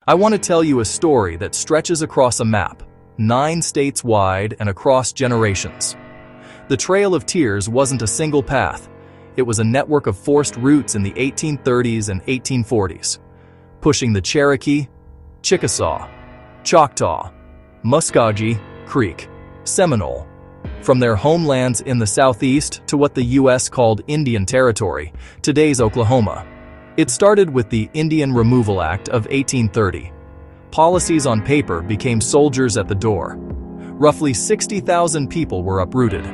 I want to tell you a story that stretches across a map, 9 states wide and across generations. The Trail of Tears wasn't a single path. It was a network of forced routes in the 1830s and 1840s, pushing the Cherokee, Chickasaw, Choctaw, Muscogee, Creek, Seminole, from their homelands in the southeast to what the U.S. called Indian Territory, today's Oklahoma. It started with the Indian Removal Act of 1830. Policies on paper became soldiers at the door. Roughly 60,000 people were uprooted.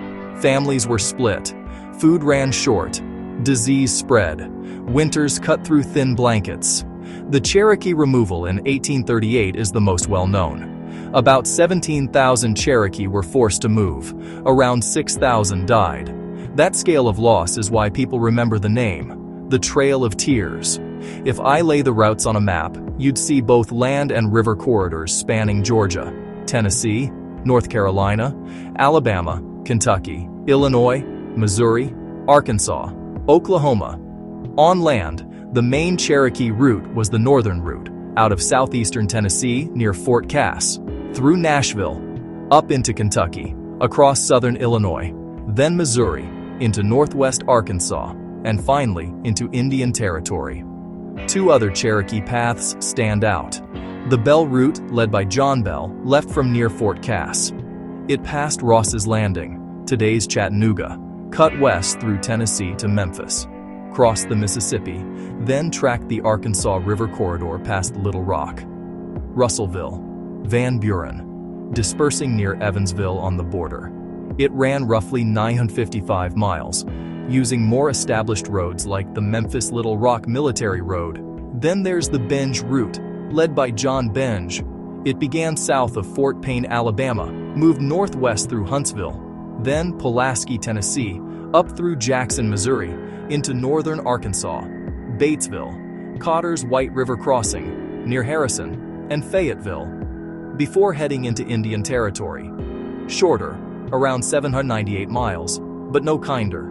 Families were split. Food ran short. Disease spread. Winters cut through thin blankets. The Cherokee removal in 1838 is the most well-known. About 17,000 Cherokee were forced to move. Around 6,000 died. That scale of loss is why people remember the name, the Trail of Tears. If I lay the routes on a map, you'd see both land and river corridors spanning Georgia, Tennessee, North Carolina, Alabama, Kentucky, Illinois, Missouri, Arkansas, Oklahoma. On land, the main Cherokee route was the northern route, out of southeastern Tennessee near Fort Cass, through Nashville, up into Kentucky, across southern Illinois, then Missouri, into northwest Arkansas, and finally into Indian Territory. 2 other Cherokee paths stand out. The Bell route, led by John Bell, left from near Fort Cass. It passed Ross's Landing, today's Chattanooga, cut west through Tennessee to Memphis, crossed the Mississippi, then tracked the Arkansas River corridor past Little Rock, Russellville, Van Buren, dispersing near Evansville on the border. It ran roughly 955 miles, using more established roads like the Memphis-Little Rock Military Road. Then there's the Benge route, led by John Benge. It began south of Fort Payne, Alabama, moved northwest through Huntsville, then Pulaski, Tennessee, up through Jackson, Missouri, into northern Arkansas, Batesville, Cotter's White River Crossing, near Harrison, and Fayetteville, before heading into Indian Territory. Shorter, around 798 miles, but no kinder.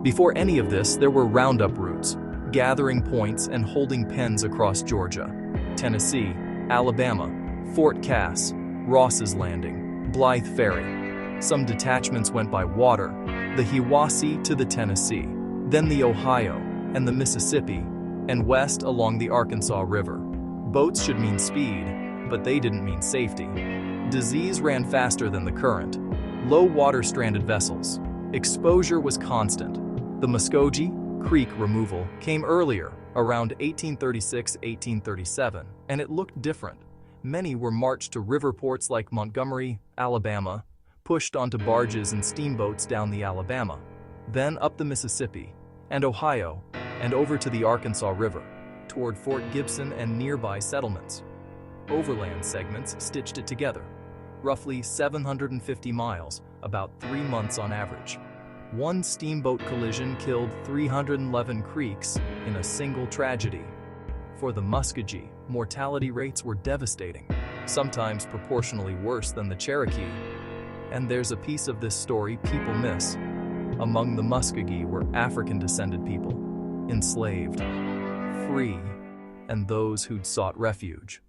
Before any of this, there were roundup routes, gathering points and holding pens across Georgia, Tennessee, Alabama, Fort Cass, Ross's Landing, Blythe Ferry. Some detachments went by water, the Hiwassee to the Tennessee, then the Ohio and the Mississippi, and west along the Arkansas River. Boats should mean speed, but they didn't mean safety. Disease ran faster than the current. Low water stranded vessels. Exposure was constant. The Muscogee Creek removal came earlier, around 1836-1837, and it looked different. Many were marched to river ports like Montgomery, Alabama, pushed onto barges and steamboats down the Alabama, then up the Mississippi and Ohio, and over to the Arkansas River, toward Fort Gibson and nearby settlements. Overland segments stitched it together, roughly 750 miles, about 3 months on average. One steamboat collision killed 311 Creeks in a single tragedy. For the muscogee, mortality rates were devastating, sometimes proportionally worse than the Cherokee. And there's a piece of this story people miss. Among the muscogee were African-descended people, enslaved, free, and those who'd sought refuge.